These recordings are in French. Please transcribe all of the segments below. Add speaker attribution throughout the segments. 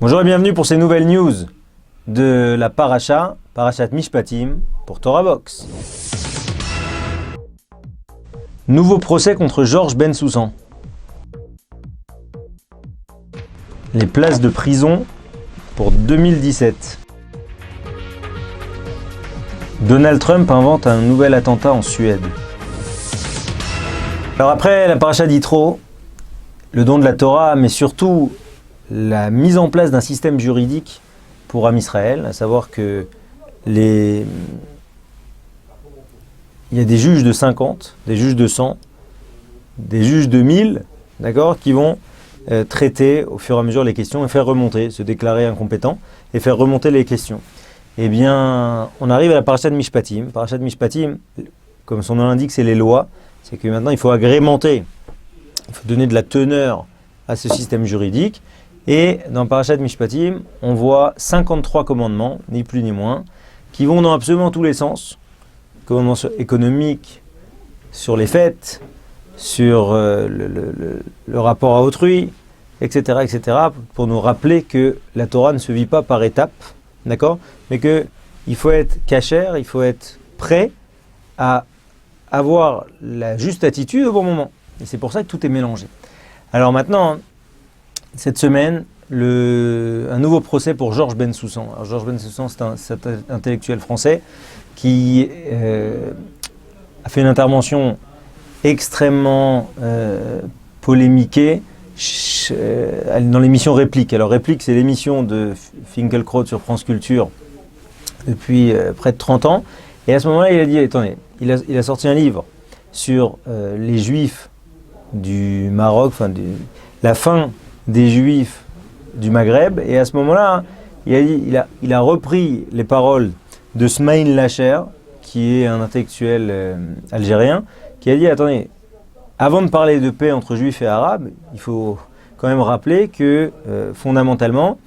Speaker 1: Bonjour et bienvenue pour ces nouvelles news de la Parashat Mishpatim pour Torah Box. Nouveau procès contre Georges Ben Soussan. Les places de prison pour 2017. Donald Trump invente un nouvel attentat en Suède. Alors après la Parashat d'Yitro, le don de la Torah, mais surtout la mise en place d'un système juridique pour Am Israël, à savoir que il y a des juges de 50, des juges de 100, des juges de 1000, d'accord, qui vont traiter au fur et à mesure les questions et faire remonter, se déclarer incompétents et faire remonter les questions. Eh bien, on arrive à la Parashat Mishpatim. Parashat Mishpatim, comme son nom l'indique, c'est les lois. C'est que maintenant, il faut agrémenter, il faut donner de la teneur à ce système juridique. Et dans Parashat Mishpatim, on voit 53 commandements, ni plus ni moins, qui vont dans absolument tous les sens. Commandements économiques, sur les fêtes, sur le rapport à autrui, etc., etc., pour nous rappeler que la Torah ne se vit pas par étapes, d'accord, mais qu'il faut être kasher, il faut être prêt à avoir la juste attitude au bon moment. Et c'est pour ça que tout est mélangé. Alors maintenant, cette semaine, un nouveau procès pour Georges Ben Soussan. Alors Georges Ben Soussan, c'est un intellectuel français qui a fait une intervention extrêmement polémiquée dans l'émission Réplique. Alors Réplique, c'est l'émission de Finkielkraut sur France Culture depuis près de 30 ans. Et à ce moment-là, il a dit, attendez, il a sorti un livre sur les Juifs du Maroc, la fin des Juifs du Maghreb. Et à ce moment-là, il a repris les paroles de Smaïn Lacher, qui est un intellectuel algérien, qui a dit, attendez, avant de parler de paix entre Juifs et Arabes, il faut quand même rappeler que fondamentalement,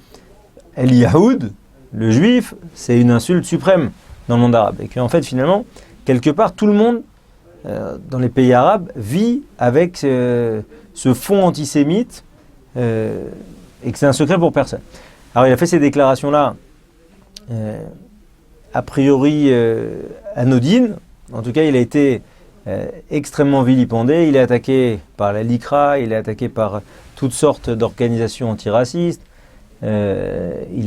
Speaker 1: El Yahoud, le Juif, c'est une insulte suprême dans le monde arabe. Et qu'en fait, finalement, quelque part, tout le monde dans les pays arabes vit avec ce fond antisémite et que c'est un secret pour personne. Alors il a fait ces déclarations-là a priori anodines. En tout cas, il a été extrêmement vilipendé. Il est attaqué par la LICRA, il est attaqué par toutes sortes d'organisations antiracistes. Il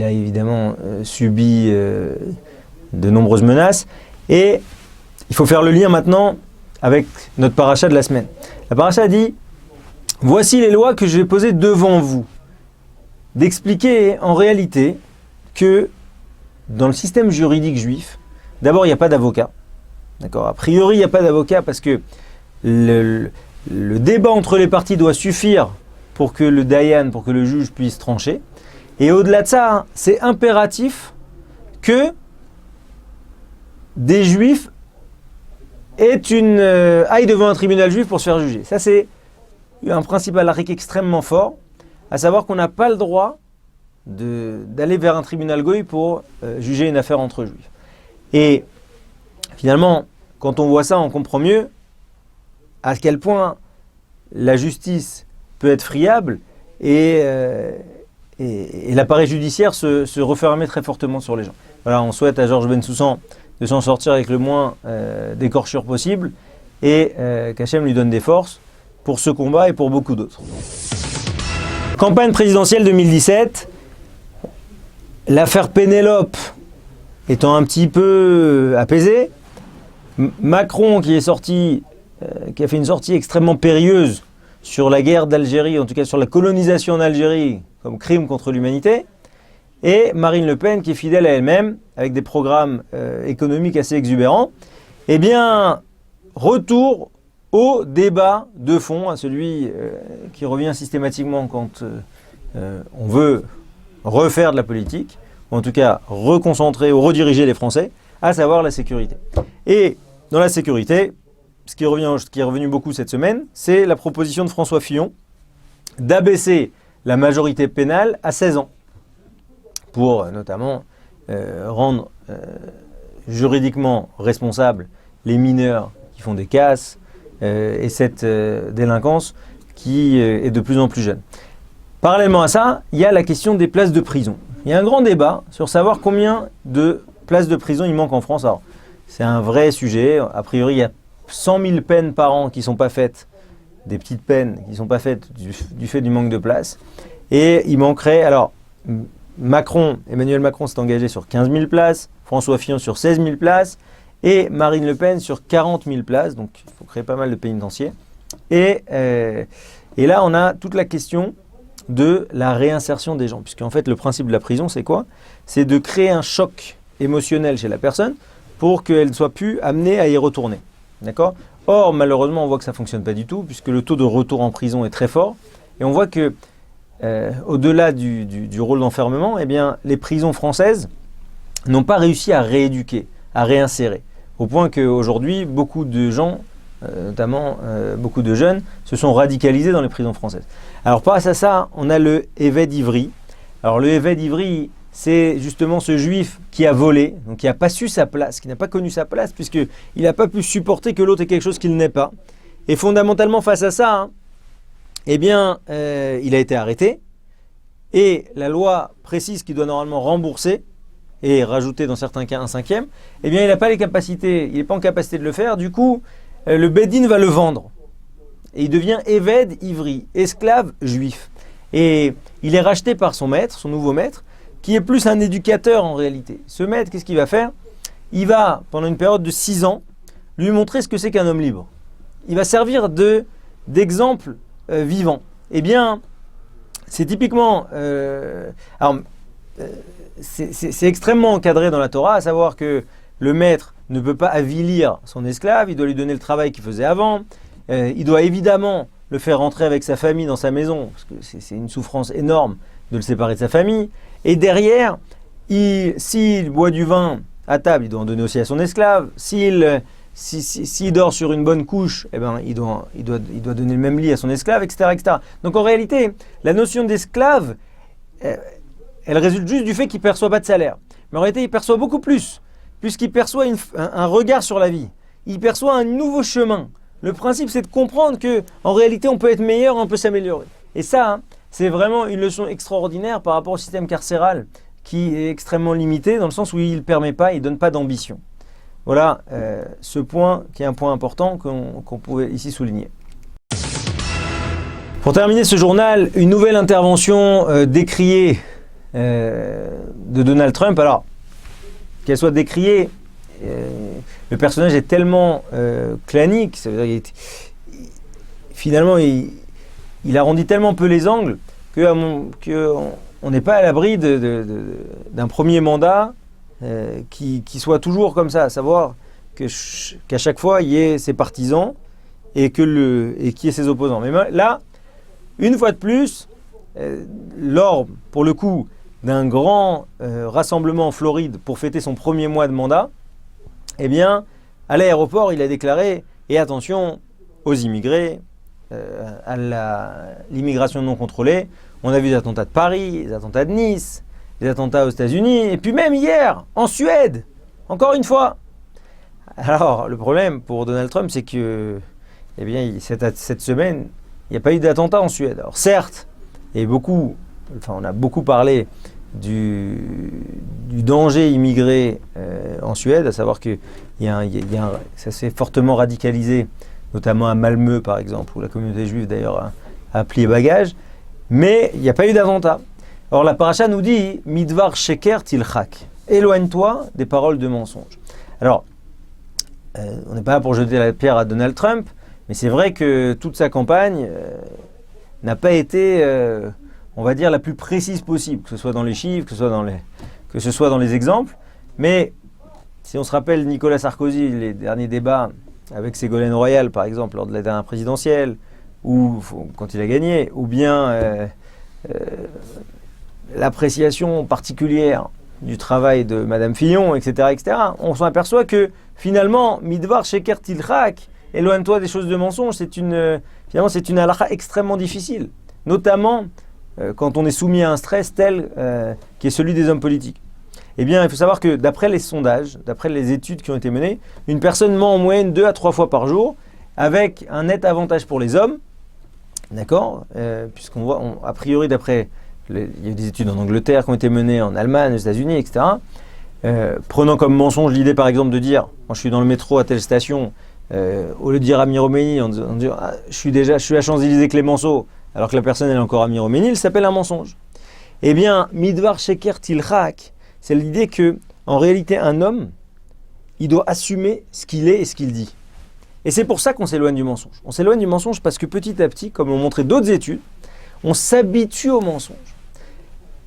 Speaker 1: a évidemment subi de nombreuses menaces. Et il faut faire le lien maintenant avec notre paracha de la semaine. La paracha dit: voici les lois que je vais poser devant vous. D'expliquer en réalité que dans le système juridique juif, d'abord il n'y a pas d'avocat. D'accord ? A priori il n'y a pas d'avocat parce que le débat entre les parties doit suffire pour que le dayan, pour que le juge puisse trancher. Et au-delà de ça, c'est impératif que des juifs aillent devant un tribunal juif pour se faire juger. Ça, c'est un principe halakhique extrêmement fort, à savoir qu'on n'a pas le droit d'aller vers un tribunal goy pour juger une affaire entre juifs. Et finalement, quand on voit ça, on comprend mieux à quel point la justice peut être friable et l'appareil judiciaire se refermer très fortement sur les gens. Voilà, on souhaite à Georges Ben Soussan de s'en sortir avec le moins d'écorchures possible et qu'Hachem lui donne des forces pour ce combat et pour beaucoup d'autres. Campagne présidentielle 2017, l'affaire Pénélope étant un petit peu apaisée, Macron qui a fait une sortie extrêmement périlleuse sur la guerre d'Algérie, en tout cas sur la colonisation d'Algérie comme crime contre l'humanité, et Marine Le Pen qui est fidèle à elle-même, avec des programmes économiques assez exubérants. Eh bien, retour au débat de fond, à celui qui revient systématiquement quand on veut refaire de la politique, ou en tout cas reconcentrer ou rediriger les Français, à savoir la sécurité. Et dans la sécurité, ce qui est revenu beaucoup cette semaine, c'est la proposition de François Fillon d'abaisser la majorité pénale à 16 ans, pour notamment rendre juridiquement responsables les mineurs qui font des casses et cette délinquance qui est de plus en plus jeune. Parallèlement à ça, il y a la question des places de prison. Il y a un grand débat sur savoir combien de places de prison il manque en France. Alors, c'est un vrai sujet. A priori, il y a 100 000 peines par an qui ne sont pas faites, des petites peines qui ne sont pas faites du fait du manque de places. Et il manquerait, alors, Emmanuel Macron s'est engagé sur 15 000 places, François Fillon sur 16 000 places, et Marine Le Pen sur 40 000 places. Donc, il faut créer pas mal de pénitenciers. Et là, on a toute la question de la réinsertion des gens. Puisqu'en fait, le principe de la prison, c'est quoi? C'est de créer un choc émotionnel chez la personne pour qu'elle ne soit plus amenée à y retourner. D'accord? Or, malheureusement, on voit que ça ne fonctionne pas du tout, puisque le taux de retour en prison est très fort. Et on voit que, au-delà du rôle d'enfermement, eh bien, les prisons françaises n'ont pas réussi à rééduquer, à réinsérer. Au point qu'aujourd'hui, beaucoup de gens, notamment beaucoup de jeunes, se sont radicalisés dans les prisons françaises. Alors, par à ça, on a le Eved Ivri. Alors, le Eved Ivri, c'est justement ce juif qui a volé, donc qui n'a pas su sa place, qui n'a pas connu sa place, puisqu'il n'a pas pu supporter que l'autre ait quelque chose qu'il n'est pas. Et fondamentalement, face à ça, eh bien, il a été arrêté. Et la loi précise qu'il doit normalement rembourser et rajouter dans certains cas un cinquième. Eh bien, il n'a pas les capacités, il n'est pas en capacité de le faire. Du coup, le Beddin va le vendre. Et il devient Eved Ivri, esclave juif. Et il est racheté par son maître, son nouveau maître, qui est plus un éducateur en réalité. Ce maître, qu'est-ce qu'il va faire? Il va, pendant une période de 6 ans, lui montrer ce que c'est qu'un homme libre. Il va servir d'exemple vivant. Eh bien, c'est typiquement... c'est extrêmement encadré dans la Torah, à savoir que le maître ne peut pas avilir son esclave, il doit lui donner le travail qu'il faisait avant, il doit évidemment le faire rentrer avec sa famille dans sa maison, parce que c'est une souffrance énorme de le séparer de sa famille, et derrière, s'il boit du vin à table, il doit en donner aussi à son esclave, s'il dort sur une bonne couche, eh ben, il doit donner le même lit à son esclave, etc., etc. Donc en réalité, la notion d'esclave, elle résulte juste du fait qu'il ne perçoit pas de salaire. Mais en réalité, il perçoit beaucoup plus, puisqu'il perçoit un regard sur la vie. Il perçoit un nouveau chemin. Le principe, c'est de comprendre qu'en réalité, on peut être meilleur, on peut s'améliorer. Et ça, c'est vraiment une leçon extraordinaire par rapport au système carcéral, qui est extrêmement limité, dans le sens où il ne permet pas, il ne donne pas d'ambition. Voilà ce point qui est un point important qu'on pouvait ici souligner. Pour terminer ce journal, une nouvelle intervention décriée de Donald Trump. Alors, qu'elle soit décriée, le personnage est tellement clanique, ça veut dire finalement il arrondit tellement peu les angles qu'on n'est pas à l'abri d'un premier mandat qui soit toujours comme ça, à savoir qu'à chaque fois il y ait ses partisans et qu'il y ait ses opposants. Mais là, une fois de plus, lors, pour le coup, d'un grand rassemblement en Floride pour fêter son premier mois de mandat, eh bien, à l'aéroport, il a déclaré « Et attention aux immigrés, à l'immigration non contrôlée. On a vu des attentats de Paris, des attentats de Nice, des attentats aux États-Unis, et puis même hier, en Suède, encore une fois. » Alors, le problème pour Donald Trump, c'est que eh bien, cette semaine, il n'y a pas eu d'attentat en Suède. Alors certes, on a beaucoup parlé du danger immigré en Suède, à savoir que ça s'est fortement radicalisé, notamment à Malmö par exemple, où la communauté juive d'ailleurs a plié bagage, mais il n'y a pas eu d'attentat. Or la paracha nous dit « Midvar sheker tilchak » éloigne-toi des paroles de mensonge. Alors, on n'est pas là pour jeter la pierre à Donald Trump, mais c'est vrai que toute sa campagne n'a pas été, on va dire, la plus précise possible, que ce soit dans les chiffres, que ce soit dans les exemples. Mais si on se rappelle Nicolas Sarkozy, les derniers débats avec Ségolène Royal, par exemple, lors de la dernière présidentielle, ou quand il a gagné, ou bien l'appréciation particulière du travail de Madame Fillon, etc., etc., on s'en aperçoit que finalement, Midvar sheker tilchak, éloigne-toi des choses de mensonge, finalement c'est une halakha extrêmement difficile, notamment quand on est soumis à un stress tel qui est celui des hommes politiques. Eh bien, il faut savoir que d'après les sondages, d'après les études qui ont été menées, une personne ment en moyenne 2 à 3 fois par jour, avec un net avantage pour les hommes, D'accord, puisqu'on voit, a priori, d'après, il y a des études en Angleterre qui ont été menées, en Allemagne, aux États-Unis, etc. Prenant comme mensonge l'idée, par exemple, de dire, quand je suis dans le métro à telle station, au lieu de dire Ami Roménie, on dit ah, je suis à Champs-Élysées Clémenceau, alors que la personne elle est encore Ami Roménie, il s'appelle un mensonge. Eh bien, Midvar Sheker Tilchak, c'est l'idée que, en réalité, un homme, il doit assumer ce qu'il est et ce qu'il dit. Et c'est pour ça qu'on s'éloigne du mensonge. On s'éloigne du mensonge parce que petit à petit, comme l'ont montré d'autres études, on s'habitue au mensonge.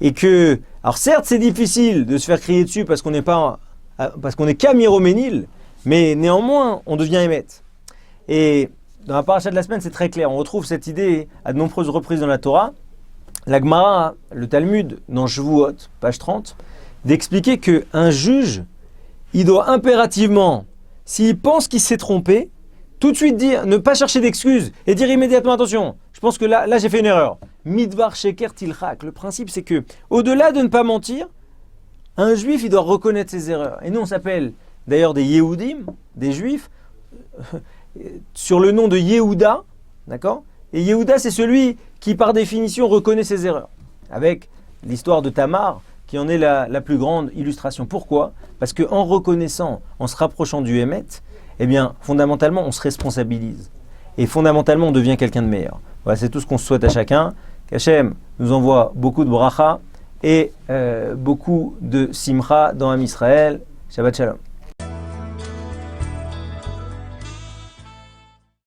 Speaker 1: Et que, alors certes, c'est difficile de se faire crier dessus parce qu'on n'est qu'Ami Roménil, mais néanmoins, on devient émette. Et dans la paracha de la semaine, c'est très clair. On retrouve cette idée à de nombreuses reprises dans la Torah. La Gemara, le Talmud, dans Shavuot, page 30, d'expliquer qu'un juge, il doit impérativement, s'il pense qu'il s'est trompé, tout de suite dire, ne pas chercher d'excuses et dire immédiatement attention, je pense que là j'ai fait une erreur. Midvar Sheker Tilchak. Le principe c'est que, au-delà de ne pas mentir, un juif il doit reconnaître ses erreurs. Et nous on s'appelle d'ailleurs des Yehudim, des juifs, sur le nom de Yehuda, d'accord ? Et Yehuda c'est celui qui par définition reconnaît ses erreurs. Avec l'histoire de Tamar, qui en est la plus grande illustration. Pourquoi ? Parce qu'en reconnaissant, en se rapprochant du Hémet, eh bien, fondamentalement, on se responsabilise. Et fondamentalement, on devient quelqu'un de meilleur. Voilà, c'est tout ce qu'on souhaite à chacun. Qu'Hachem nous envoie beaucoup de bracha et beaucoup de simcha dans Am Israël. Shabbat Shalom.